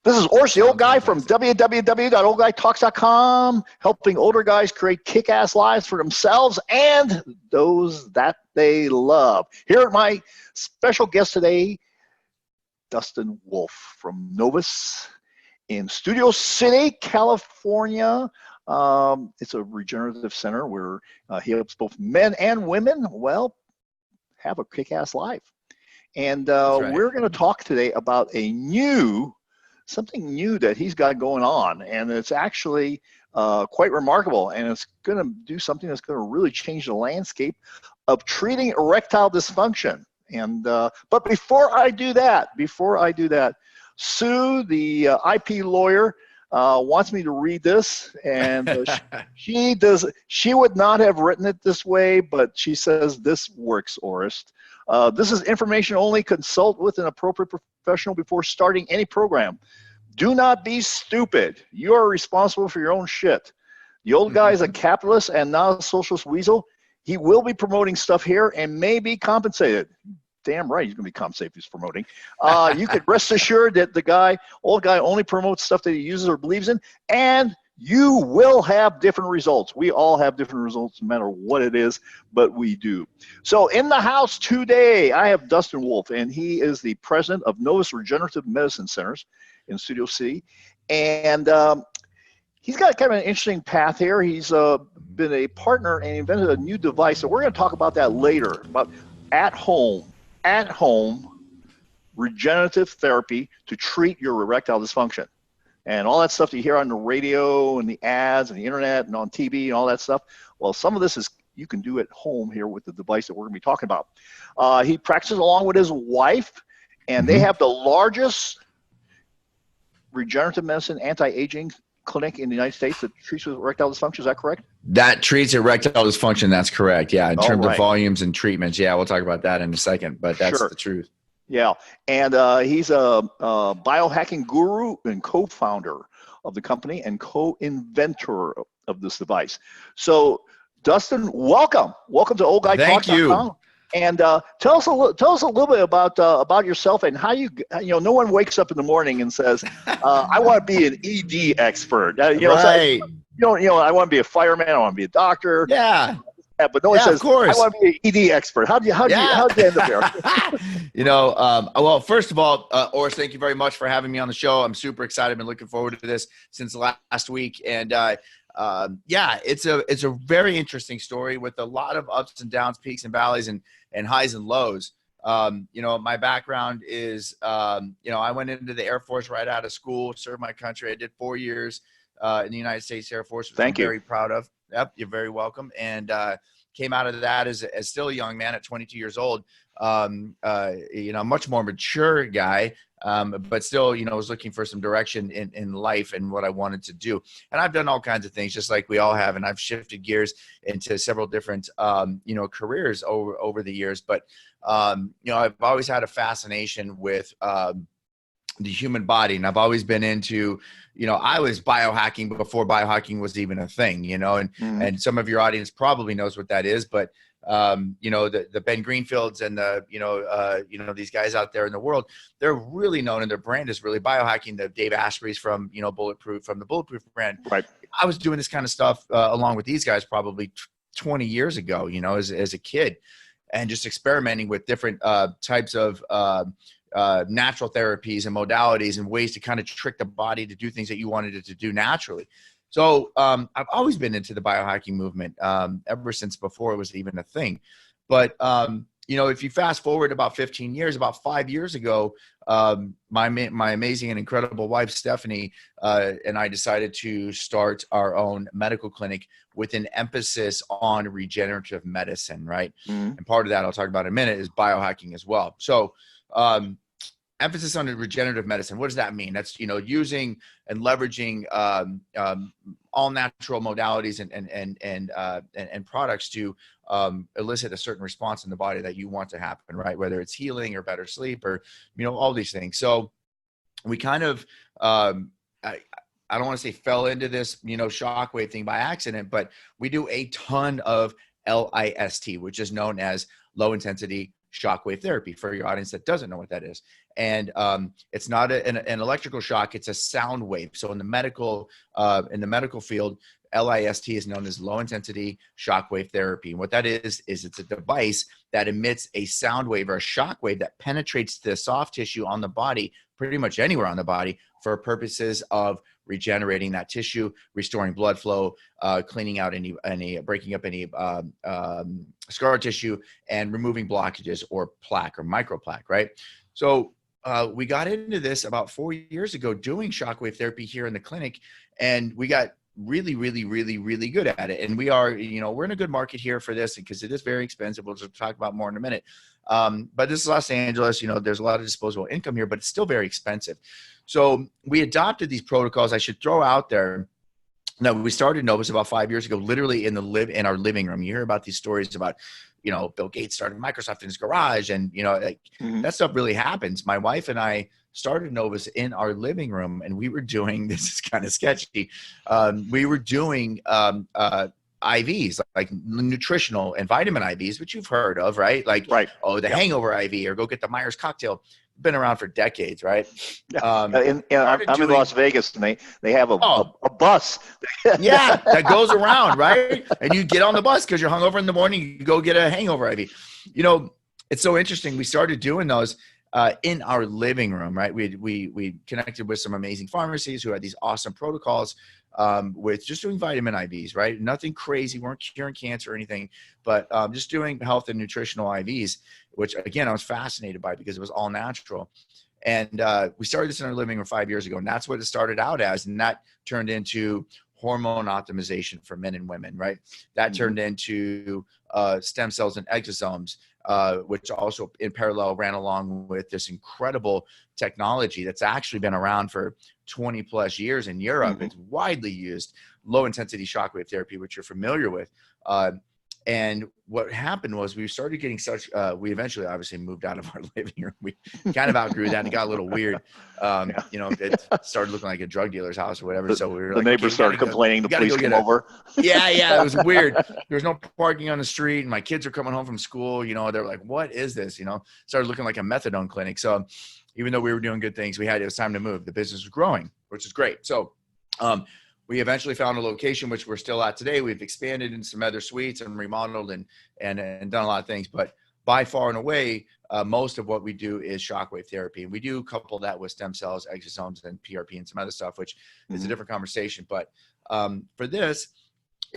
This is Orsi, the old guy from fantastic. www.oldguytalks.com, helping older guys create kick-ass lives for themselves and those that they love. Here are my special guest today, Dustin Wolf from Novus in Studio City, California. It's a regenerative center where he helps both men and women, well, have a kick-ass life. And Right. we're going to talk today about something new that he's got going on, and it's actually quite remarkable, and it's going to do something that's going to really change the landscape of treating erectile dysfunction. And but before I do that, Sue, the IP lawyer, wants me to read this, and she would not have written it this way, but she says this works, Orist. This is information only. Consult with an appropriate professional before starting any program. Do not be stupid. You are responsible for your own shit. The old guy is a capitalist and not a socialist weasel. He will be promoting stuff here and may be compensated. Damn right he's going to be compensated if he's promoting. You can rest assured that the old guy only promotes stuff that he uses or believes in, and you will have different results. We all have different results no matter what it is, but we do. So in the house today, I have Dustin Wolf, and he is the president of Novus Regenerative Medicine Centers in Studio City. And he's got kind of an interesting path here. He's been a partner and invented a new device. So we're going to talk about that later, about at-home regenerative therapy to treat your erectile dysfunction. And all that stuff that you hear on the radio and the ads and the internet and on TV and all that stuff, well, some of this you can do at home here with the device that we're going to be talking about. He practices along with his wife, and they have the largest regenerative medicine anti-aging clinic in the United States that treats with erectile dysfunction. Is that correct? That treats erectile dysfunction. That's correct. Yeah. In terms right. of volumes and treatments. Yeah. We'll talk about that in a second, but that's Sure. the truth. Yeah. And he's a biohacking guru and co-founder of the company and co-inventor of this device. So Dustin, welcome to oldguytalks.com. Thank you. And tell us a little bit about yourself and how no one wakes up in the morning and says, I want to be an ED expert. Right. So, I want to be a fireman. I want to be a doctor. Yeah. But no one says, of course. I want to be an ED expert. How do you end up there? Well, first of all, Oris, thank you very much for having me on the show. I'm super excited. I've been looking forward to this since last week. And it's a very interesting story with a lot of ups and downs, peaks and valleys, and highs and lows. My background is, I went into the Air Force right out of school, served my country. I did 4 years in the United States Air Force, which I'm very proud of. Yep, you're very welcome. And came out of that as still a young man at 22 years old. Much more mature guy, but still, was looking for some direction in life and what I wanted to do. And I've done all kinds of things, just like we all have. And I've shifted gears into several different, careers over the years. But, I've always had a fascination with the human body. And I've always been into, I was biohacking before biohacking was even a thing, and some of your audience probably knows what that is, but the Ben Greenfields and these guys out there in the world, they're really known, and their brand is really biohacking. The Dave Asprey's from, Bulletproof, from the Bulletproof brand. Right. I was doing this kind of stuff along with these guys probably 20 years ago, as a kid, and just experimenting with different types of natural therapies and modalities and ways to kind of trick the body to do things that you wanted it to do naturally. So I've always been into the biohacking movement ever since before it was even a thing. But, if you fast forward about 15 years, about 5 years ago, my amazing and incredible wife, Stephanie, and I decided to start our own medical clinic with an emphasis on regenerative medicine, right? And part of that I'll talk about in a minute is biohacking as well. So emphasis on regenerative medicine. What does that mean? That's, using and leveraging all natural modalities and products to elicit a certain response in the body that you want to happen, right? Whether it's healing or better sleep or, all these things. So we kind of, I don't want to say fell into this, shockwave thing by accident, but we do a ton of LIST, which is known as low intensity shockwave therapy, for your audience that doesn't know what that is. And it's not an electrical shock; it's a sound wave. So in the medical field, LIST is known as low intensity shockwave therapy. And what that is it's a device that emits a sound wave or a shock wave that penetrates the soft tissue on the body, pretty much anywhere on the body, for purposes of regenerating that tissue, restoring blood flow, cleaning out any breaking up any scar tissue, and removing blockages or plaque or microplaque, right? So we got into this about 4 years ago doing shockwave therapy here in the clinic, and we got really good at it. And we are, we're in a good market here for this because it is very expensive. We'll just talk about more in a minute. But this is Los Angeles, there's a lot of disposable income here, but it's still very expensive. So we adopted these protocols. I should throw out there. No, we started Novus about 5 years ago, literally in our living room. You hear about these stories about, Bill Gates started Microsoft in his garage, and that stuff really happens. My wife and I started Novus in our living room, and we were doing, this is kind of sketchy. We were doing IVs, like nutritional and vitamin IVs, which you've heard of, right? Like, right. The hangover IV, or go get the Myers cocktail. Been around for decades, right? I'm in Las Vegas, and they have a bus. Yeah, that goes around, right? And you get on the bus because you're hungover in the morning. You go get a hangover IV. It's so interesting. We started doing those in our living room, right? We connected with some amazing pharmacies who had these awesome protocols with just doing vitamin IVs, right? Nothing crazy. We weren't curing cancer or anything, but just doing health and nutritional IVs, which again, I was fascinated by because it was all natural. And we started this in our living room 5 years ago, and that's what it started out as. And that turned into hormone optimization for men and women, right? That turned into stem cells and exosomes, which also in parallel ran along with this incredible technology that's actually been around for 20 plus years in Europe. It's widely used, low intensity shockwave therapy, which you're familiar with. And what happened was we started getting we eventually obviously moved out of our living room. We kind of outgrew that, and it got a little weird. It started looking like a drug dealer's house or whatever. So we were the neighbors started complaining. The police came over. Yeah, it was weird. There was no parking on the street, and my kids are coming home from school. They're like, "What is this?" Started looking like a methadone clinic. So even though we were doing good things, it was time to move. The business was growing, which is great. So we eventually found a location, which we're still at today. We've expanded in some other suites and remodeled and done a lot of things. But by far and away, most of what we do is shockwave therapy. And we do couple that with stem cells, exosomes, and PRP and some other stuff, which is a different conversation. But for this,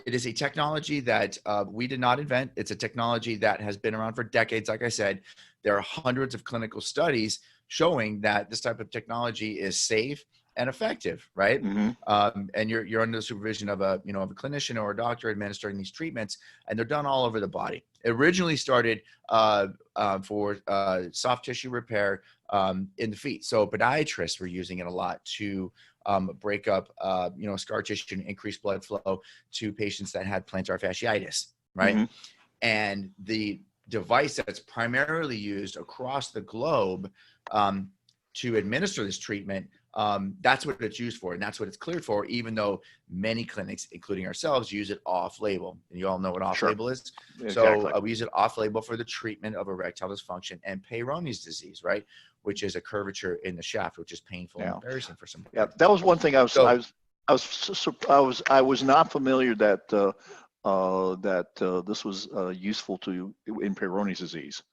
it is a technology that we did not invent. It's a technology that has been around for decades. Like I said, there are hundreds of clinical studies showing that this type of technology is safe and effective, right? And you're under the supervision of a clinician or a doctor administering these treatments, and they're done all over the body. It originally started for soft tissue repair in the feet. So podiatrists were using it a lot to break up, scar tissue and increase blood flow to patients that had plantar fasciitis, right? And the device that's primarily used across the globe to administer this treatment, that's what it's used for, and that's what it's cleared for, even though many clinics, including ourselves, use it off-label. And you all know what off-label is. Exactly. So we use it off-label for the treatment of erectile dysfunction and Peyronie's disease, right? Which is a curvature in the shaft, which is painful and embarrassing for some people. Yeah, that was one thing I was not familiar that this was useful in Peyronie's disease.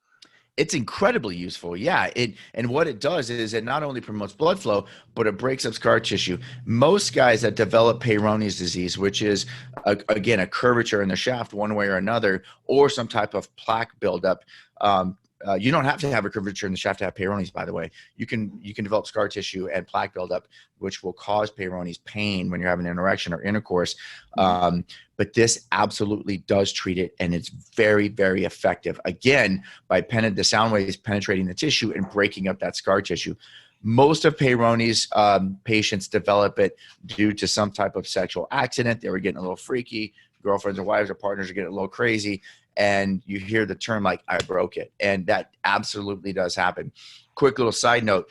It's incredibly useful. Yeah. And what it does is it not only promotes blood flow, but it breaks up scar tissue. Most guys that develop Peyronie's disease, which is again, a curvature in the shaft one way or another, or some type of plaque buildup, you don't have to have a curvature in the shaft to have Peyronie's, by the way. You can develop scar tissue and plaque buildup, which will cause Peyronie's pain when you're having an erection or intercourse. But this absolutely does treat it, and it's very, very effective. Again, by the sound waves penetrating the tissue and breaking up that scar tissue. Most of Peyronie's patients develop it due to some type of sexual accident. They were getting a little freaky. Girlfriends or wives or partners are getting a little crazy. And you hear the term like, I broke it. And that absolutely does happen. Quick little side note.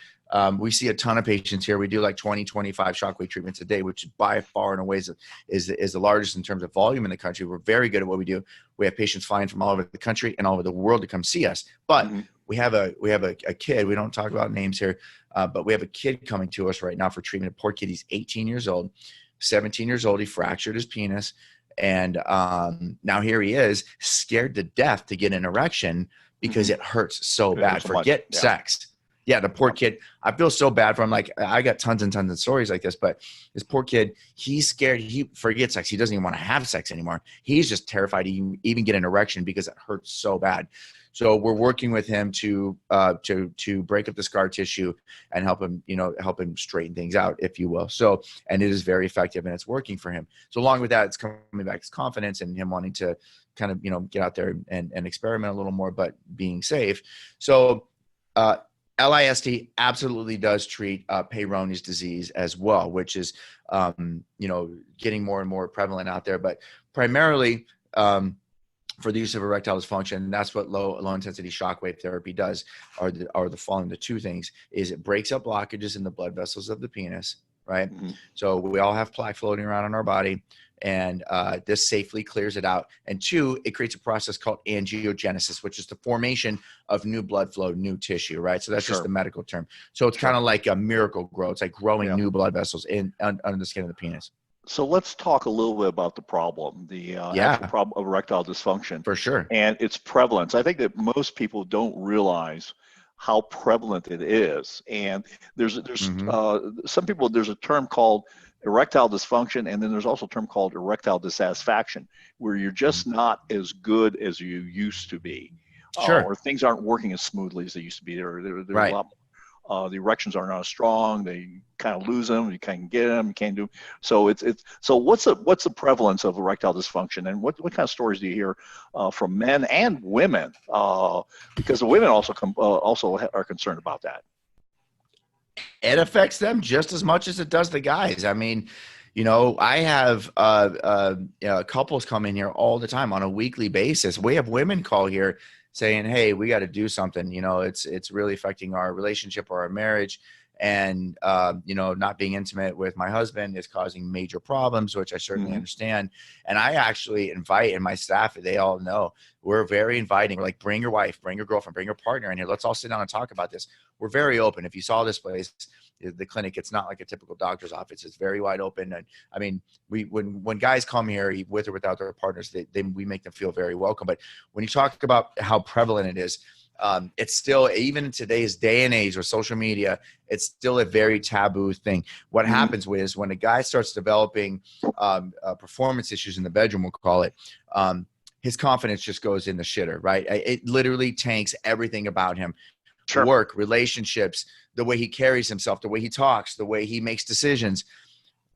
We see a ton of patients here. We do like 20, 25 shockwave treatments a day, which by far and away is the largest in terms of volume in the country. We're very good at what we do. We have patients flying from all over the country and all over the world to come see us. But we have a kid. We don't talk about names here, but we have a kid coming to us right now for treatment. A poor kid. He's 18 years old, 17 years old. He fractured his penis. And now here he is, scared to death to get an erection because it hurts so bad. Forget sex. Yeah, the poor kid. I feel so bad for him. Like, I got tons and tons of stories like this, but this poor kid, he's scared. He forgets sex. He doesn't even want to have sex anymore. He's just terrified to even get an erection because it hurts so bad. So we're working with him to break up the scar tissue and help him straighten things out, if you will. So, and it is very effective and it's working for him. So along with that, it's coming back his confidence and him wanting to kind of, get out there and experiment a little more, but being safe. So, LIST absolutely does treat Peyronie's disease as well, which is, getting more and more prevalent out there. But primarily for the use of erectile dysfunction, that's what low intensity shockwave therapy does. Are the following the two things: is it breaks up blockages in the blood vessels of the penis, right? So we all have plaque floating around in our body. And this safely clears it out. And two, it creates a process called angiogenesis, which is the formation of new blood flow, new tissue, right? So that's just the medical term. So it's kind of like a miracle grow. It's like growing new blood vessels under the skin of the penis. So let's talk a little bit about the problem, the actual problem of erectile dysfunction. For sure. And its prevalence. I think that most people don't realize how prevalent it is. And there's some people, there's a term called erectile dysfunction, and then there's also a term called erectile dissatisfaction, where you're just not as good as you used to be, or things aren't working as smoothly as they used to be. They're a lot more, the erections are not as strong. They kind of lose them. You can't get them. You can't do. So so what's the prevalence of erectile dysfunction, and what kind of stories do you hear from men and women? Because the women also are concerned about that. It affects them just as much as it does the guys. I mean, I have couples come in here all the time on a weekly basis. We have women call here saying, "Hey, we got to do something. It's really affecting our relationship or our marriage. And, not being intimate with my husband is causing major problems," which I certainly understand. And I actually invite, and my staff, they all know, we're very inviting. We're like, bring your wife, bring your girlfriend, bring your partner in here. Let's all sit down and talk about this. We're very open. If you saw this place, the clinic, it's not like a typical doctor's office. It's very wide open. And I mean, when guys come here with or without their partners, we make them feel very welcome. But when you talk about how prevalent it is, it's still, even in today's day and age with social media, it's still a very taboo thing. What happens is when a guy starts developing performance issues in the bedroom, we'll call it, his confidence just goes in the shitter, right? It literally tanks everything about him. Work, relationships, the way he carries himself, the way he talks, the way he makes decisions.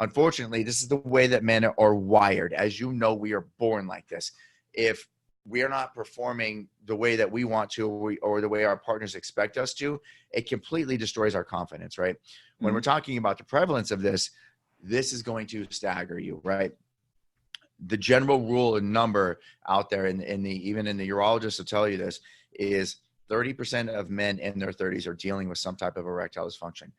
Unfortunately, this is the way that men are wired. As you know, we are born like this. If we are not performing the way that we want to, or the way our partners expect us to, it completely destroys our confidence, right? When we're talking about the prevalence of this is going to stagger you, right? The general rule and number out there even in the urologists will tell you this is 30% of men in their 30s are dealing with some type of erectile dysfunction.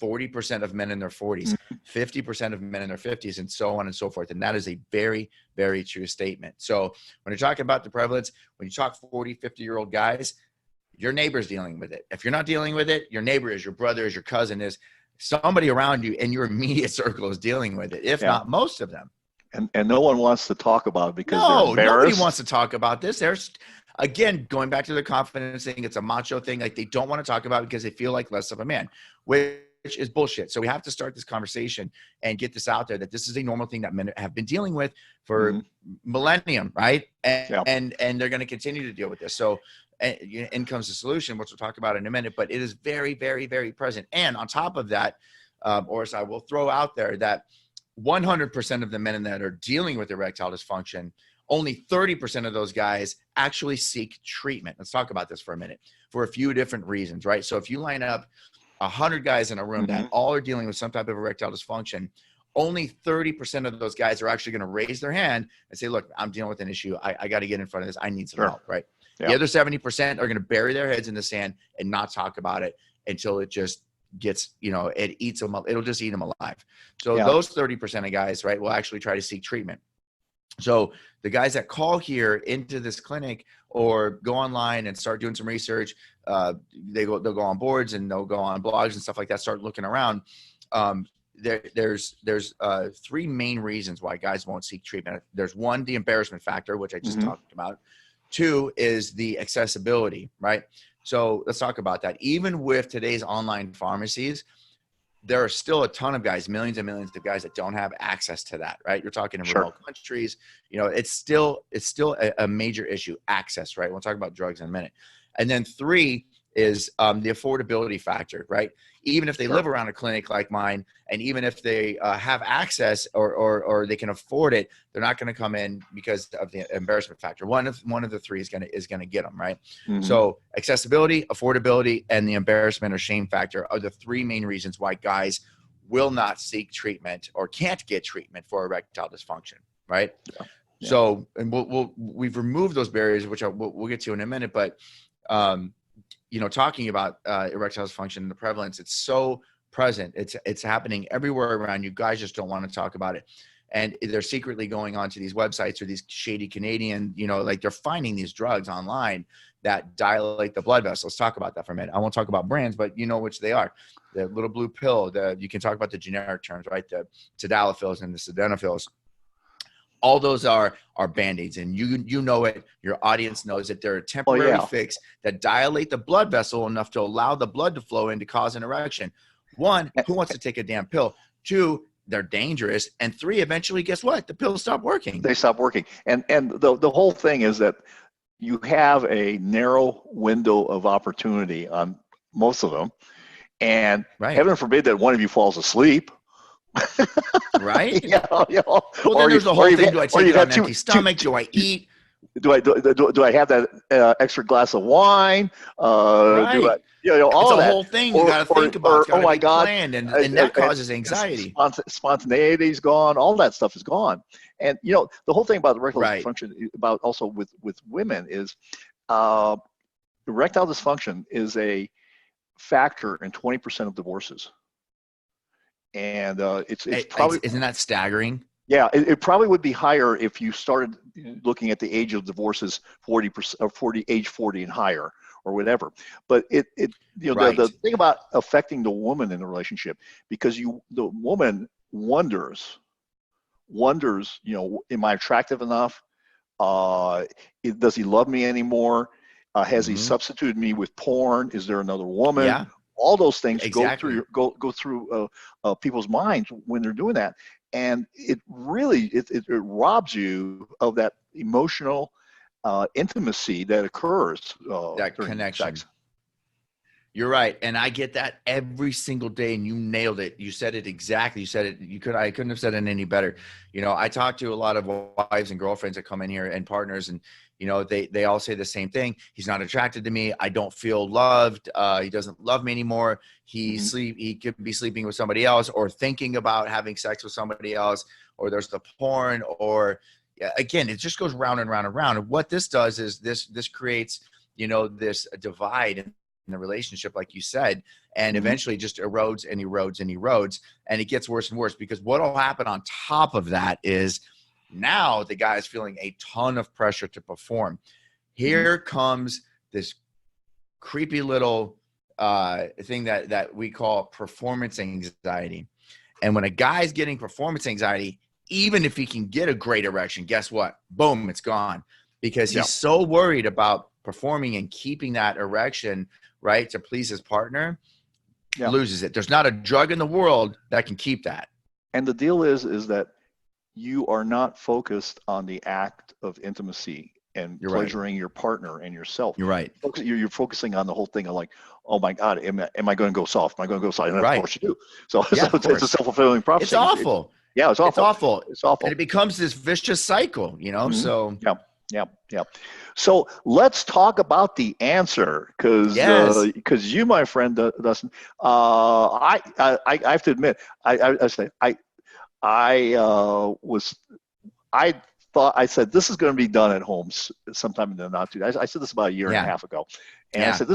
40% of men in their 40s, 50% of men in their 50s, and so on and so forth. And that is a very, very true statement. So when you're talking about the prevalence, when you talk 40, 50-year-old guys, your neighbor's dealing with it. If you're not dealing with it, your neighbor is, your brother is, your cousin is, somebody around you in your immediate circle is dealing with it, if not most of them. And no one wants to talk about it because they're embarrassed. Nobody wants to talk about this. There's, again, going back to the confidence thing, it's a macho thing. Like, they don't want to talk about it because they feel like less of a man, which is bullshit. So we have to start this conversation and get this out there, that this is a normal thing that men have been dealing with for millennium, right? And they're going to continue to deal with this. So in comes the solution, which we'll talk about in a minute, but it is very, very, very present. And on top of that, Oris, I will throw out there that 100% of the men that are dealing with erectile dysfunction, only 30% of those guys actually seek treatment. Let's talk about this for a minute, for a few different reasons, right? So if you line up 100 guys in a room that all are dealing with some type of erectile dysfunction, only 30% of those guys are actually going to raise their hand and say, look, I'm dealing with an issue. I got to get in front of this. I need some help, right? The other 70% are going to bury their heads in the sand and not talk about it until it just gets, it eats them. It'll just eat them alive. So Yeah. those 30% of guys, right, will actually try to seek treatment. So the guys that call here into this clinic or go online and start doing some research, they'll go on boards and they'll go on blogs and stuff like that, start looking around. There's three main reasons why guys won't seek treatment. There's one, the embarrassment factor, which I just talked about. Two is the accessibility, right? So let's talk about that. Even with today's online pharmacies, there are still a ton of guys, millions and millions of guys that don't have access to that, right? You're talking in remote countries, it's still a major issue, access, right? We'll talk about drugs in a minute. And then three is the affordability factor, right? Even if they live around a clinic like mine, and even if they have access or they can afford it, they're not going to come in because of the embarrassment factor. One of the three is going to get them, right? So accessibility, affordability, and the embarrassment or shame factor are the three main reasons why guys will not seek treatment or can't get treatment for erectile dysfunction, right? So, and we've removed those barriers, which we'll get to in a minute, but talking about erectile dysfunction and the prevalence, it's so present. It's happening everywhere around you. Guys just don't want to talk about it. And they're secretly going onto these websites or these shady Canadian, like they're finding these drugs online that dilate the blood vessels. Let's talk about that for a minute. I won't talk about brands, but you know which they are. The little blue pill, you can talk about the generic terms, right? The tadalafils and the sildenafils. All those are Band-Aids, and you know it. Your audience knows that they're a temporary fix that dilate the blood vessel enough to allow the blood to flow in to cause an erection. One, who wants to take a damn pill? Two, they're dangerous. And three, eventually, guess what? The pills stop working. They stop working. And the whole thing is that you have a narrow window of opportunity on most of them. And heaven forbid that one of you falls asleep. Right? Well, then there's the whole thing. Do I take it on an empty stomach? Do I eat? Do I have that extra glass of wine? Right. Do I, all it's a that. whole thing you got to think about. It's oh my God. Planned, and that causes anxiety. Spontaneity's gone. All that stuff is gone. And, the whole thing about erectile dysfunction, about also with women is erectile dysfunction is a factor in 20% of divorces. And it's probably, isn't that staggering? Yeah, it probably would be higher if you started looking at the age of divorces 40% or age 40 and higher or whatever. But the thing about affecting the woman in the relationship, because the woman wonders, am I attractive enough? Does he love me anymore? Has he substituted me with porn? Is there another woman? Yeah. All those things go through people's minds when they're doing that, and it really it robs you of that emotional intimacy that occurs. That connection. Sex. You're right, and I get that every single day, and you nailed it. You said it exactly. You said it. I couldn't have said it any better. I talk to a lot of wives and girlfriends that come in here and partners, and they all say the same thing. He's not attracted to me. I don't feel loved. He doesn't love me anymore. He could be sleeping with somebody else or thinking about having sex with somebody else, or there's the porn, or again, it just goes round and round and round. And what this does is this creates, this divide in the relationship, like you said, and eventually just erodes and erodes and erodes. And it gets worse and worse, because what will happen on top of that is now the guy is feeling a ton of pressure to perform. Here comes this creepy little thing that we call performance anxiety. And when a guy's getting performance anxiety, even if he can get a great erection, guess what? Boom, it's gone. Because he's so worried about performing and keeping that erection, right, to please his partner, loses it. There's not a drug in the world that can keep that. And the deal is that you are not focused on the act of intimacy and pleasuring your partner and yourself. You're right. You're focusing on the whole thing of like, oh my God, am I going to go soft? Am I going to go soft? And of course you do. So it's a self-fulfilling prophecy. It's awful. It's awful. It's awful. It's awful. And it becomes this vicious cycle, so. Yeah. So let's talk about the answer, because you, my friend Dustin, I have to admit, I said this is going to be done at home sometime in the not too. I said this about a year and a half ago, and I said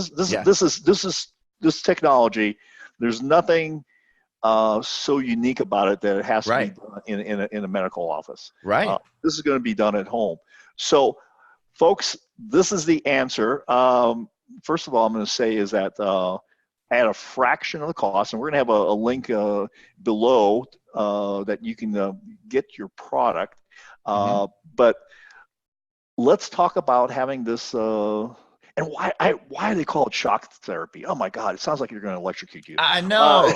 this technology There's nothing so unique about it that it has to be Right. done in a medical office. Right. This is going to be done at home. So, folks, this is the answer. First of all, I'm going to say is that at a fraction of the cost, and we're going to have a link below that you can get your product. But let's talk about having this. And why do they call it shock therapy? Oh my God! It sounds like you're going to electrocute you. I know.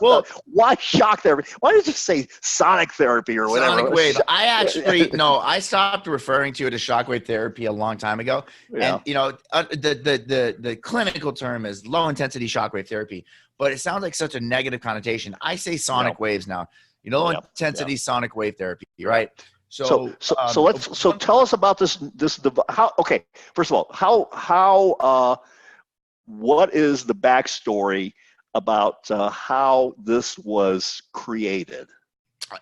Well, Why shock therapy? Why don't you just say sonic therapy or whatever? sonic wave. I actually no. I stopped referring to it as shockwave therapy a long time ago. Yeah. And the clinical term is low intensity shockwave therapy, but it sounds like such a negative connotation. I say sonic waves now. Low intensity sonic wave therapy, right? So tell us about this how. Okay, first of all, how what is the backstory about how this was created?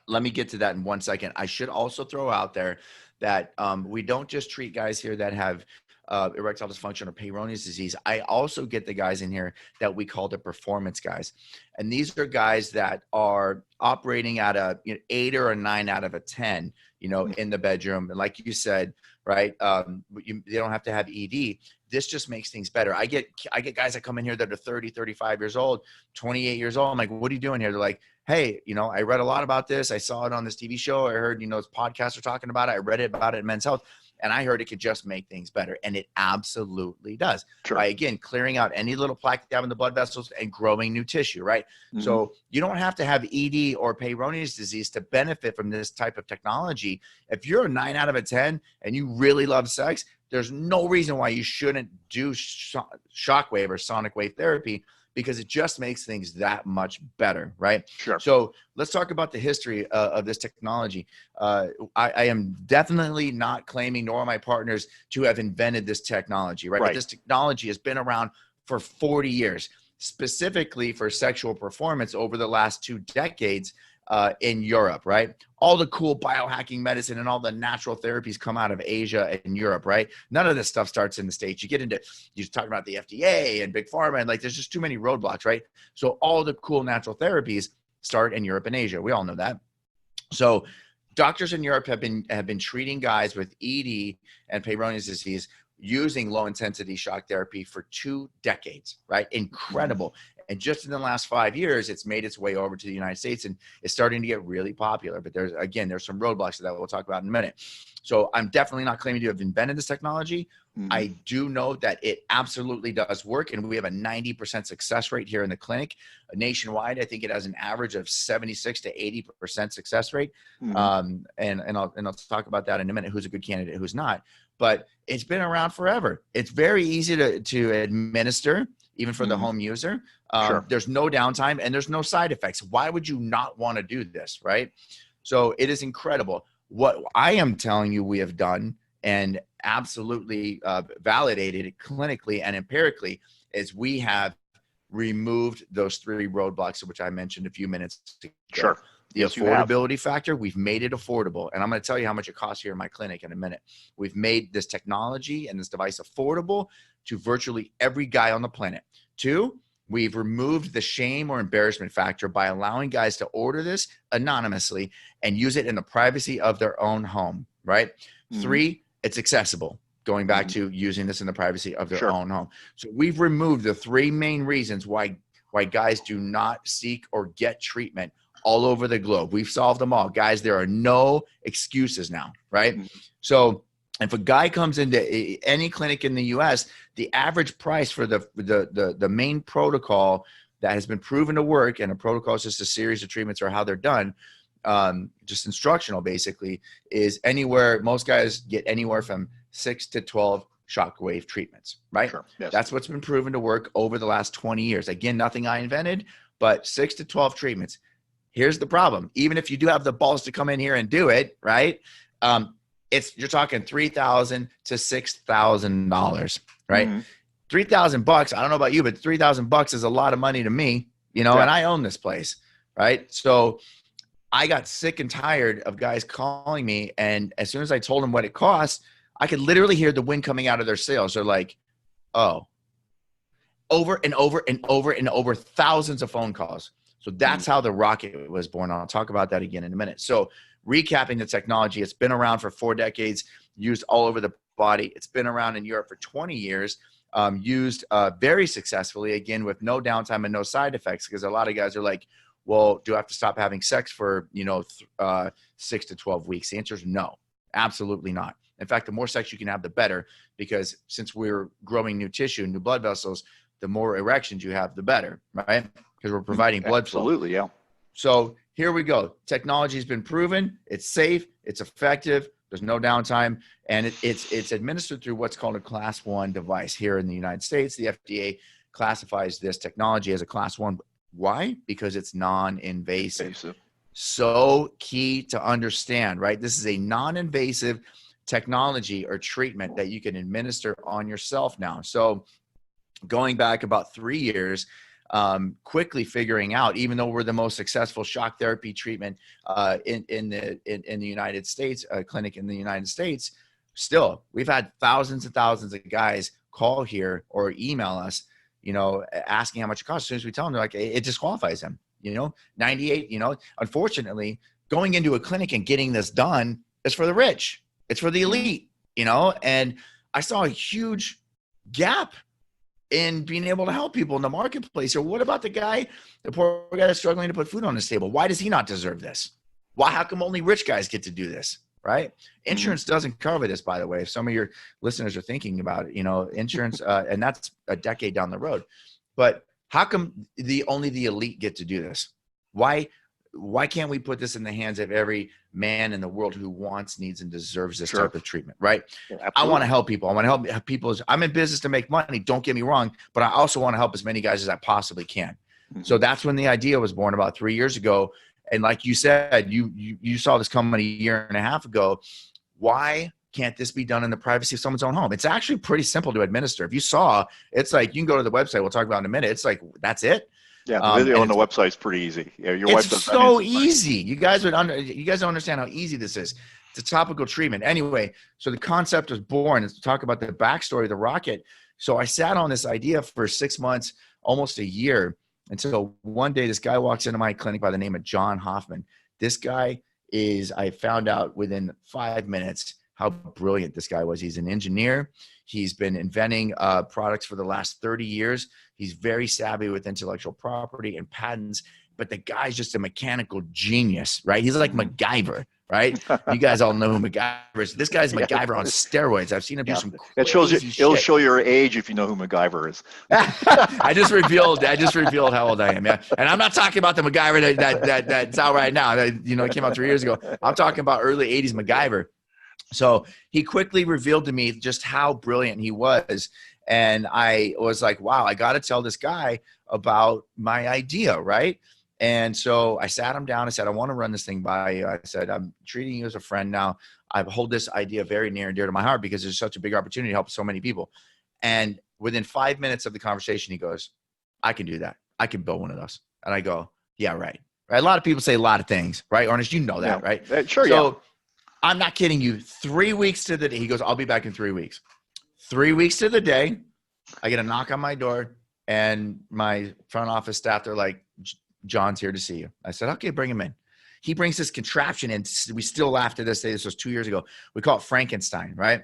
Let me get to that in 1 second. I should also throw out there that we don't just treat guys here that have erectile dysfunction or Peyronie's disease. I also get the guys in here that we call the performance guys. And these are guys that are operating at a 8 or a 9 out of a 10, in the bedroom. And like you said, right, they don't have to have ED. This just makes things better. I get guys that come in here that are 30, 35 years old, 28 years old. I'm like, what are you doing here? They're like, hey, I read a lot about this. I saw it on this TV show. I heard, this podcasts are talking about it. I read it about it in Men's Health. And I heard it could just make things better. And it absolutely does. Sure. By, again, clearing out any little plaque you have in the blood vessels and growing new tissue, right? Mm-hmm. So you don't have to have ED or Peyronie's disease to benefit from this type of technology. If you're a 9 out of a 10 and you really love sex, there's no reason why you shouldn't do shockwave or sonic wave therapy, because it just makes things that much better, right? Sure. So let's talk about the history of this technology. I am definitely not claiming, nor my partners, to have invented this technology, right? But this technology has been around for 40 years, specifically for sexual performance over the last 2 decades in Europe, right? All the cool biohacking medicine and all the natural therapies come out of Asia and Europe, right? None of this stuff starts in the States. You're talking about the FDA and Big Pharma, and there's just too many roadblocks, right? So all the cool natural therapies start in Europe and Asia. We all know that. So doctors in Europe have been treating guys with ED and Peyronie's disease using low intensity shock therapy for 2 decades, right? Incredible. And just in the last 5 years, it's made its way over to the United States and is starting to get really popular. But there's some roadblocks that we'll talk about in a minute. So I'm definitely not claiming to have invented this technology. I do know that it absolutely does work. And we have a 90% success rate here in the clinic. Nationwide, I think it has an average of 76 to 80% success rate. And I'll talk about that in a minute, who's a good candidate, who's not. But it's been around forever. It's very easy to administer, even for the home user. Sure. There's no downtime and there's no side effects. Why would you not want to do this, right? So it is incredible. What I am telling you we have done and absolutely validated it clinically and empirically is we have removed those 3 roadblocks, which I mentioned a few minutes ago. Sure. The affordability factor, we've made it affordable. And I'm going to tell you how much it costs here in my clinic in a minute. We've made this technology and this device affordable to virtually every guy on the planet. 2, we've removed the shame or embarrassment factor by allowing guys to order this anonymously and use it in the privacy of their own home, right? 3, it's accessible, going back to using this in the privacy of their own home. So we've removed the 3 main reasons why guys do not seek or get treatment all over the globe. We've solved them all. Guys, there are no excuses now, right? So if a guy comes into any clinic in the US, the average price for the main protocol that has been proven to work, and a protocol is just a series of treatments or how they're done, just instructional basically, is most guys get anywhere from 6 to 12 shockwave treatments, right? Sure. Yes. That's what's been proven to work over the last 20 years. Again, nothing I invented, but 6 to 12 treatments. Here's the problem. Even if you do have the balls to come in here and do it, right? You're talking $3,000 to $6,000, right? $3,000. I don't know about you, but $3,000 is a lot of money to me, and I own this place, right? So I got sick and tired of guys calling me, and as soon as I told them what it costs, I could literally hear the wind coming out of their sails. They're like, "Oh." over and over and over and over, thousands of phone calls. So that's how the rocket was born. I'll talk about that again in a minute. So recapping the technology, it's been around for 4 decades, used all over the body. It's been around in Europe for 20 years, used very successfully, again, with no downtime and no side effects, because a lot of guys are like, well, do I have to stop having sex for, 6 to 12 weeks? The answer is no, absolutely not. In fact, the more sex you can have, the better, because since we're growing new tissue, new blood vessels, the more erections you have, the better, right? Because we're providing blood flow. Absolutely, yeah. So here we go. Technology has been proven. It's safe. It's effective. There's no downtime. And it's administered through what's called a Class 1 device. Here in the United States, the FDA classifies this technology as a Class 1. Why? Because it's non-invasive. So key to understand, right? This is a non-invasive technology or treatment that you can administer on yourself now. So going back about 3 years, quickly figuring out, even though we're the most successful shock therapy treatment in the United States, clinic in the United States, still we've had thousands and thousands of guys call here or email us, asking how much it costs. As soon as we tell them, they're like, it disqualifies them. 98. Unfortunately, going into a clinic and getting this done is for the rich. It's for the elite. And I saw a huge gap in being able to help people in the marketplace. Or what about the poor guy that's struggling to put food on his table? Why does he not deserve this? Why? How come only rich guys get to do this? Right? Insurance doesn't cover this, by the way. If some of your listeners are thinking about it, insurance, and that's a decade down the road. But how come only the elite get to do this? Why can't we put this in the hands of every man in the world who wants, needs, and deserves this type of treatment, right? Yeah, I want to help people. I want to help people. I'm in business to make money. Don't get me wrong, but I also want to help as many guys as I possibly can. So that's when the idea was born about 3 years ago. And like you said, you saw this coming a year and a half ago. Why can't this be done in the privacy of someone's own home? It's actually pretty simple to administer. If you saw, it's like, you can go to the website. We'll talk about it in a minute. It's like, that's it. Yeah, the video on the website's pretty easy. Yeah, your wife does so easy. You guys don't understand how easy this is. It's a topical treatment. Anyway, so the concept was born. Let's talk about the backstory of the rocket. So I sat on this idea for 6 months, almost a year, until one day this guy walks into my clinic by the name of John Hoffman. This guy I found out within 5 minutes how brilliant this guy was. He's an engineer. He's been inventing products for the last 30 years. He's very savvy with intellectual property and patents, but the guy's just a mechanical genius, right? He's like MacGyver, right? You guys all know who MacGyver is. This guy's MacGyver on steroids. I've seen him do some crazy shit. It'll show your age if you know who MacGyver is. I just revealed how old I am. Yeah, and I'm not talking about the MacGyver that's out right now. It came out 3 years ago. I'm talking about early 80s MacGyver. So he quickly revealed to me just how brilliant he was. And I was like, wow, I got to tell this guy about my idea, right? And so I sat him down. I said, I want to run this thing by you. I said, I'm treating you as a friend now. I hold this idea very near and dear to my heart because there's such a big opportunity to help so many people. And within 5 minutes of the conversation, he goes, I can do that. I can build one of those. And I go, yeah, right. A lot of people say a lot of things, right? Ernest, you know that, right? Sure, so, yeah. I'm not kidding you. 3 weeks to the day. He goes, I'll be back in 3 weeks. 3 weeks to the day, I get a knock on my door, and my front office staff, they're like, John's here to see you. I said, okay, bring him in. He brings this contraption in. We still laugh to this day. This was 2 years ago. We call it Frankenstein, right?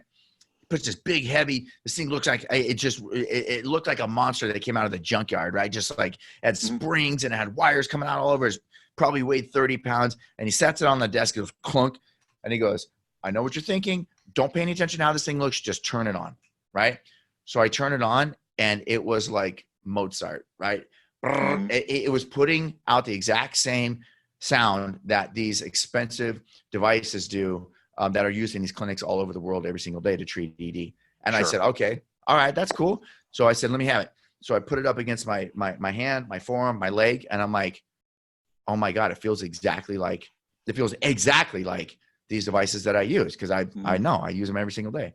He puts this big, heavy, this thing looks like, it looked like a monster that came out of the junkyard, right? Just like, it had springs and it had wires coming out all over. It probably weighed 30 pounds. And he sets it on the desk. It goes clunk. And he goes, I know what you're thinking. Don't pay any attention to how this thing looks. Just turn it on, right? So I turn it on, and it was like Mozart, right? It was putting out the exact same sound that these expensive devices do that are used in these clinics all over the world every single day to treat ED. And I said, okay, all right, that's cool. So I said, let me have it. So I put it up against my hand, my forearm, my leg, and I'm like, oh my God, it feels exactly like these devices that I use, because I know I use them every single day.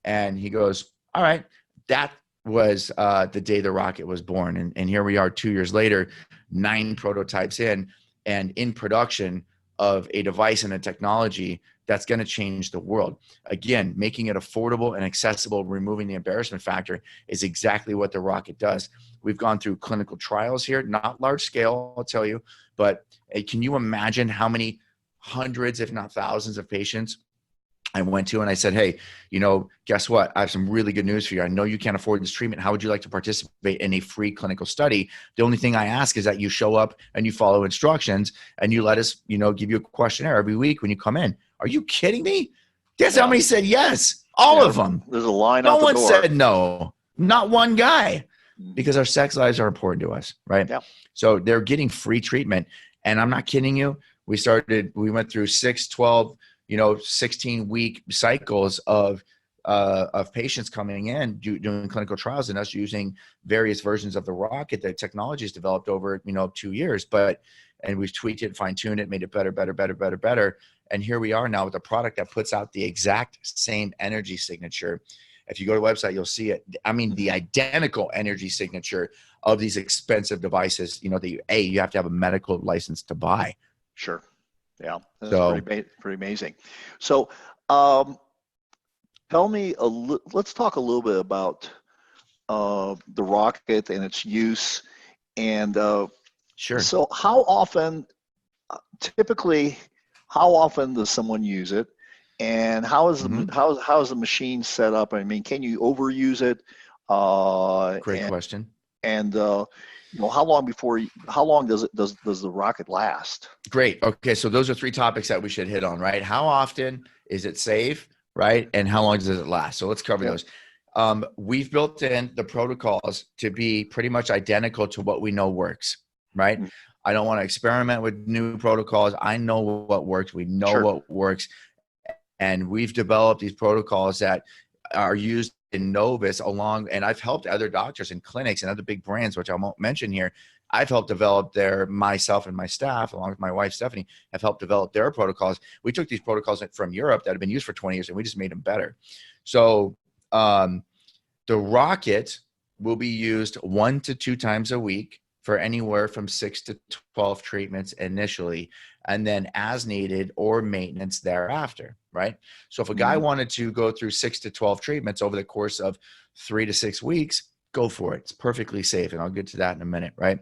And he goes, all right, that was the day the rocket was born. And here we are 2 years later, 9 prototypes in, and in production of a device and a technology that's going to change the world. Again, making it affordable and accessible, removing the embarrassment factor is exactly what the rocket does. We've gone through clinical trials here, not large scale, I'll tell you, but can you imagine how many hundreds, if not thousands of patients I went to and I said, hey, guess what? I have some really good news for you. I know you can't afford this treatment. How would you like to participate in a free clinical study? The only thing I ask is that you show up and you follow instructions and you let us, give you a questionnaire every week when you come in. Are you kidding me? Guess how many said yes? All of them. There's a line no out the one door. said no. Not one guy. Because our sex lives are important to us, right? Yeah. So they're getting free treatment. And I'm not kidding you. We went through 6, 12, 16-week cycles of patients coming in doing clinical trials and us using various versions of the rocket. The technology is developed over 2 years, and we've tweaked it, fine-tuned it, made it better. And here we are now with a product that puts out the exact same energy signature. If you go to the website, you'll see it. I mean, the identical energy signature of these expensive devices, that you have to have a medical license to buy. Sure. Yeah, that's pretty amazing. So, tell me let's talk a little bit about the rocket and its use, and sure. So, typically, how often does someone use it, and how is the machine set up? I mean, can you overuse it? Great question. And how long does the rocket last? Great. Okay, so those are 3 topics that we should hit on, right? How often is it safe, right? And how long does it last? So let's cover those. We've built in the protocols to be pretty much identical to what we know works, right? Mm-hmm. I don't want to experiment with new protocols. I know what works. We know what works. And we've developed these protocols that are used in Novus and I've helped other doctors and clinics and other big brands, which I won't mention here. I've helped develop myself and my staff, along with my wife, Stephanie, have helped develop their protocols. We took these protocols from Europe that have been used for 20 years and we just made them better. So the rocket will be used 1 to 2 times a week for anywhere from 6 to 12 treatments initially, and then as needed or maintenance thereafter, right? So if a guy wanted to go through 6 to 12 treatments over the course of 3 to 6 weeks, go for it. It's perfectly safe, and I'll get to that in a minute, right?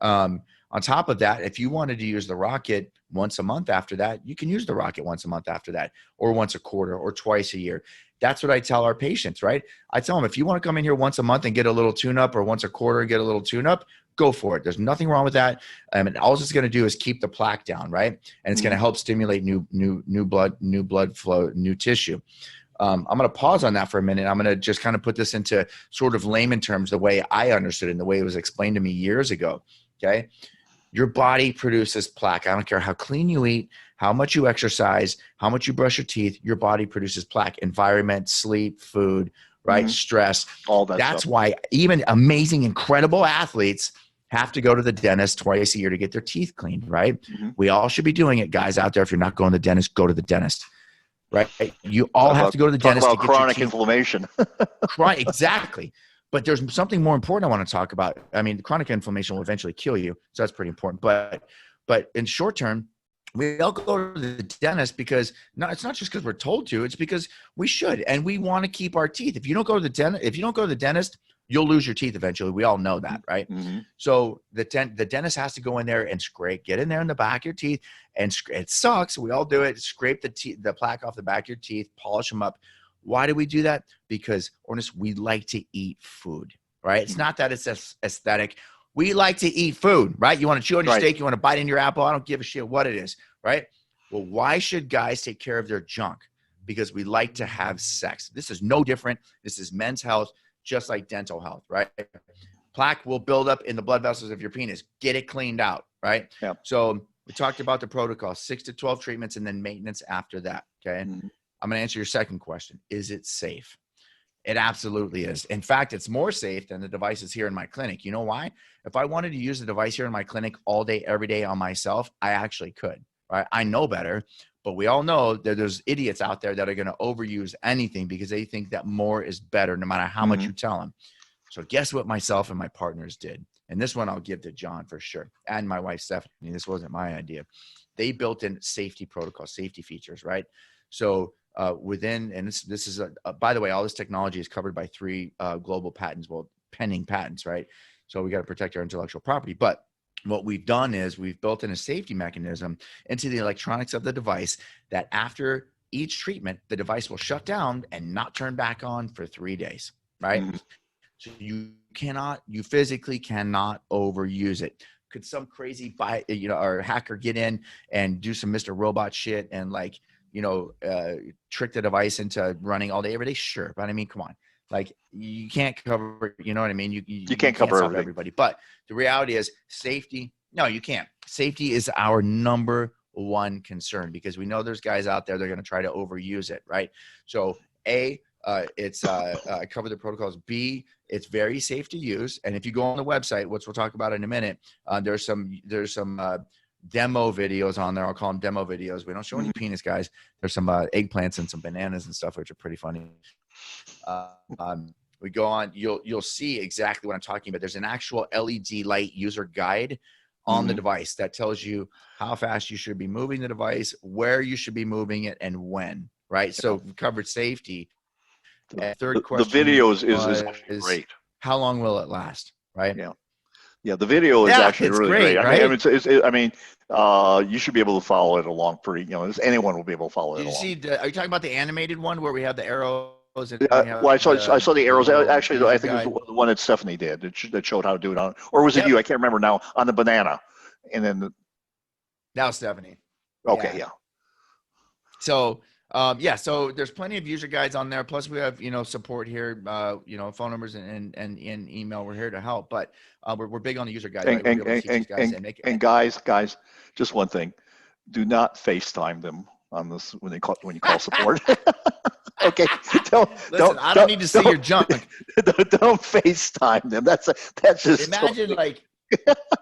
On top of that, if you wanted to use the rocket once a month after that, you can use the rocket once a month after that, or once a quarter, or twice a year. That's what I tell our patients, right? I tell them, if you want to come in here once a month and get a little tune-up, or once a quarter and get a little tune-up, go for it. There's nothing wrong with that. And all it's going to do is keep the plaque down, right? And it's going to help stimulate new blood flow, new tissue. I'm going to pause on that for a minute. I'm going to just kind of put this into sort of layman terms, the way I understood it and the way it was explained to me years ago. Okay. Your body produces plaque. I don't care how clean you eat, how much you exercise, how much you brush your teeth, your body produces plaque. Environment, sleep, food, right? Stress. All that That's stuff. why even amazing, incredible athletes have to go to the dentist twice a year to get their teeth cleaned, right? We all should be doing it, guys out there. If you're not going to the dentist, go to the dentist, right? You all have to go to the dentist to get chronic your teeth inflammation. Exactly. But there's something more important I want to talk about. I mean, chronic inflammation will eventually kill you, so that's pretty important. But in short term, we all go to the dentist because it's not just because we're told to. It's because we should, and we want to keep our teeth. If you don't go to the dentist, you'll lose your teeth eventually. We all know that, right? So the dentist has to go in there and get in there in the back of your teeth, and it sucks. We all do it. Scrape the plaque off the back of your teeth, polish them up. Why do we do that? Because, honest, we like to eat food, right? It's not that it's aesthetic. We like to eat food, right? You want to chew on your steak. You want to bite in your apple. I don't give a shit what it is, right? Well, why should guys take care of their junk? Because we like to have sex. This is no different. This is men's health, just like dental health, right? Plaque will build up in the blood vessels of your penis. Get it cleaned out, right? Yeah. So we talked about the protocol, 6 to 12 treatments, and then maintenance after that, okay? I'm going to answer your second question. Is it safe? It absolutely is. In fact, it's more safe than the devices here in my clinic. You know why? If I wanted to use the device here in my clinic all day, every day on myself, I actually could, right? I know better, but we all know that there's idiots out there that are going to overuse anything because they think that more is better no matter how much you tell them. So guess what myself and my partners did? And this one I'll give to John for sure. And my wife, Stephanie. This wasn't my idea. They built in safety protocols, safety features, right? So within, and this is by the way, all this technology is covered by 3 global patents, well, pending patents, right? So we got to protect our intellectual property. But what we've done is we've built in a safety mechanism into the electronics of the device that after each treatment, the device will shut down and not turn back on for 3 days, right? Mm-hmm. So you physically cannot overuse it. Could some crazy or hacker get in and do some Mr. Robot shit and trick the device into running all day, every day? Sure. But I mean, come on. Like, you can't cover, you know what I mean? You can't cover stop everything. everybody. But the reality is safety. No, you can't. Safety is our number one concern, because we know there's guys out there that are going to try to overuse it, right? So it's cover the protocols. B, it's very safe to use. And if you go on the website, which we'll talk about in a minute, there's some demo videos on there. I'll call them demo videos. We don't show any penis, guys. There's some eggplants and some bananas and stuff, which are pretty funny. We go on, you'll see exactly what I'm talking about. There's an actual LED light user guide on the device that tells you how fast you should be moving the device, where you should be moving it, and when, right? So we've covered safety. Third question. The video is actually great. How long will it last, right? Yeah, the video is actually it's really great, great. right? You should be able to follow it along pretty, anyone will be able to follow it along. Are you talking about the animated one where we have the arrows? Well, I saw the arrows. Actually, I think it was the one that Stephanie did that showed how to do it on, or was it you? I can't remember now, on the banana. And then now Stephanie. Okay, yeah. So, so there's plenty of user guides on there. Plus we have, support here, phone numbers and email. We're here to help, but we're big on the user guides. And guys, just one thing: do not FaceTime them on this when you call support. Okay, I don't need to see your junk. Don't FaceTime them. That's just imagine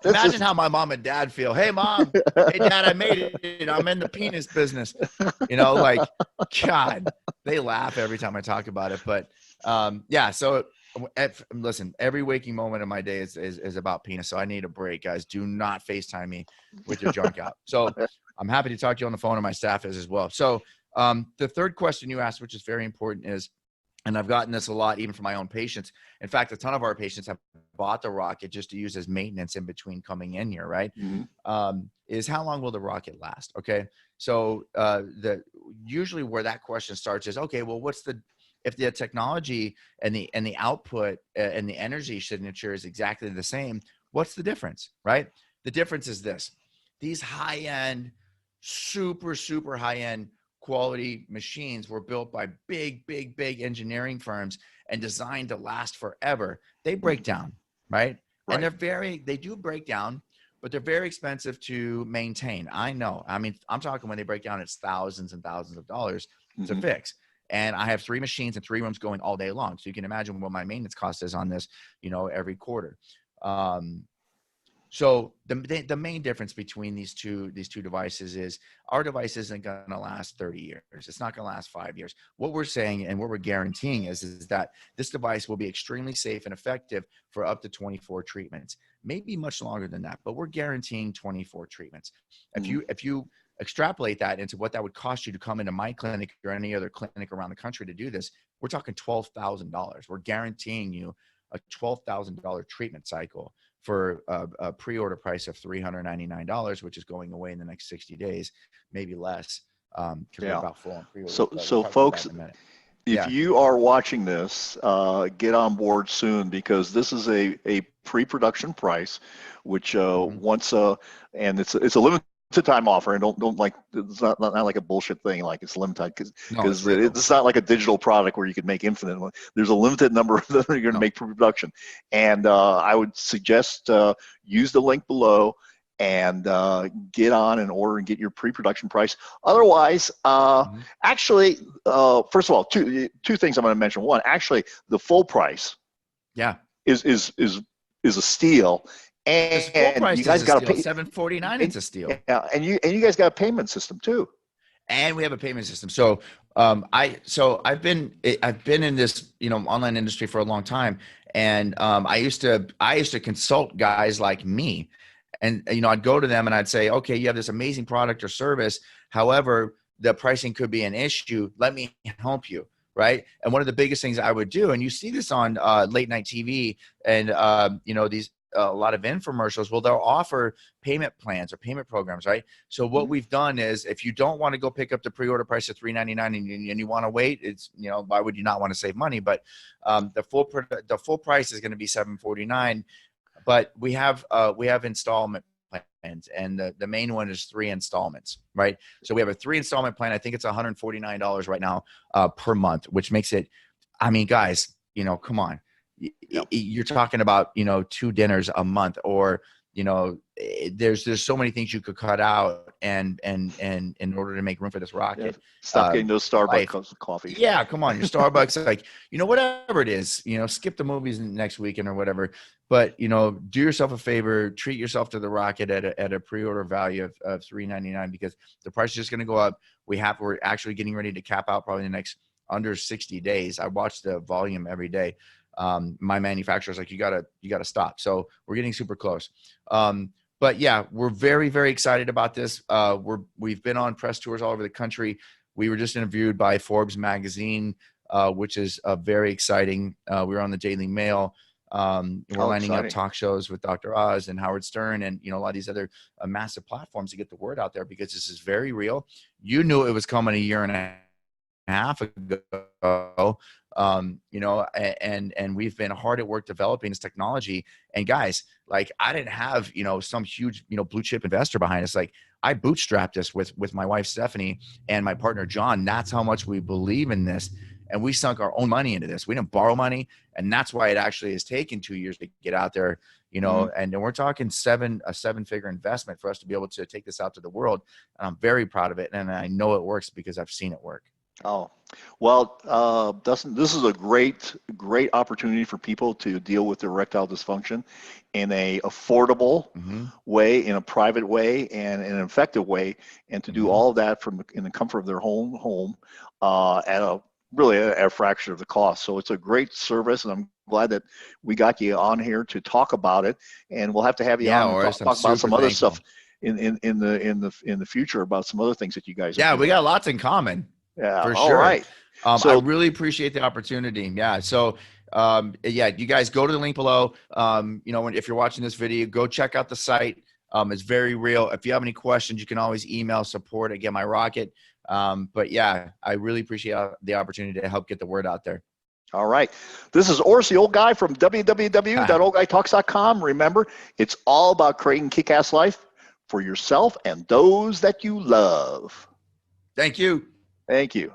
imagine how my mom and dad feel. Hey, Mom. Hey, Dad, I made it. I'm in the penis business. God, they laugh every time I talk about it. But so listen, every waking moment of my day is about penis. So I need a break, guys. Do not FaceTime me with your junk out. So I'm happy to talk to you on the phone, and my staff is as well. So the third question you asked, which is very important, is, and I've gotten this a lot, even from my own patients. In fact, a ton of our patients have bought the rocket just to use as maintenance in between coming in here, right? Is how long will the rocket last? Okay. So usually where that question starts is, okay, well, if the technology and the output and the energy signature is exactly the same, what's the difference, right? The difference is this: these high-end, super, super high-end quality machines were built by big engineering firms and designed to last forever. They break down, right? And they do break down, but they're very expensive to maintain. I know. I mean, I'm talking when they break down, it's thousands and thousands of dollars to fix. And I have 3 machines and 3 rooms going all day long. So you can imagine what my maintenance cost is on this, every quarter. So the main difference between these two devices is our device isn't going to last 30 years. It's not going to last 5 years. What we're saying and what we're guaranteeing is that this device will be extremely safe and effective for up to 24 treatments, maybe much longer than that, but we're guaranteeing 24 treatments. If you extrapolate that into what that would cost you to come into my clinic or any other clinic around the country to do this, we're talking $12,000. We're guaranteeing you a $12,000 treatment cycle for a pre-order price of $399, which is going away in the next 60 days, maybe less. We're about full on pre-order. So folks, if you are watching this, get on board soon, because this is a pre-production price, which and it's a limited time offer, and don't like, it's not like a bullshit thing like it's limited, because it's not like a digital product where you can make infinite. There's a limited number that you're going to make pre-production, and I would suggest use the link below and get on and order and get your pre-production price. Otherwise, actually, first of all, two things I'm going to mention. One, actually, the full price, is a steal. And you guys got to pay $749. It's a steal. Yeah, and you guys got a payment system too. And we have a payment system. So I've been in this online industry for a long time, and I used to consult guys like me, and I'd go to them and I'd say, okay, you have this amazing product or service. However, the pricing could be an issue. Let me help you. Right. And one of the biggest things I would do, and you see this on late night TV and, you know, these a lot of infomercials, well, they'll offer payment plans or payment programs. Right. So what we've done is if you don't want to go pick up the pre-order price of $399 and you want to wait, it's, you know, why would you not want to save money? But the full price is going to be $749. But we have installment plans, and the main one is 3 installments, right? So we have a 3 installment plan. I think it's $149 right now per month, which makes it, I mean, guys, you know, come on. You're talking about, you know, 2 dinners a month, or, you know, there's so many things you could cut out and in order to make room for this rocket. Yeah. Stop getting those Starbucks coffee. Yeah, come on, your Starbucks, like, you know, whatever it is, you know, skip the movies next weekend or whatever. But, you know, do yourself a favor, treat yourself to the rocket at a pre-order value of $399, because the price is just going to go up. We're actually getting ready to cap out probably in the next under 60 days. I watch the volume every day. My manufacturer's like, you gotta stop. So we're getting super close. But yeah, we're very, very excited about this. We've been on press tours all over the country. We were just interviewed by Forbes magazine, which is very exciting. We were on the Daily Mail. We're lining up talk shows with Dr. Oz and Howard Stern and, you know, a lot of these other massive platforms to get the word out there, because this is very real. You knew it was coming a year and a half ago. You know, and we've been hard at work developing this technology. And guys, like, I didn't have, you know, some huge, you know, blue chip investor behind us. Like, I bootstrapped this with my wife, Stephanie, and my partner, John. That's how much we believe in this. And we sunk our own money into this. We didn't borrow money. And that's why it actually has taken 2 years to get out there, you know, and we're talking a 7-figure investment for us to be able to take this out to the world. And I'm very proud of it. And I know it works because I've seen it work. Oh, well, Dustin, this is a great opportunity for people to deal with erectile dysfunction in a affordable way, in a private way, and in an effective way, and to do all of that in the comfort of their home at a fraction of the cost. So it's a great service, and I'm glad that we got you on here to talk about it. And we'll have to have you on and talk about some other stuff in the future, about some other things that you guys are doing. We got lots in common. Yeah, for sure. All right. So I really appreciate the opportunity. Yeah. So, yeah, you guys go to the link below. You know, if you're watching this video, go check out the site. It's very real. If you have any questions, you can always email support@GetMyRocket. But yeah, I really appreciate the opportunity to help get the word out there. All right. This is Oris, the old guy from www.oldguytalks.com. Remember, it's all about creating kick-ass life for yourself and those that you love. Thank you. Thank you.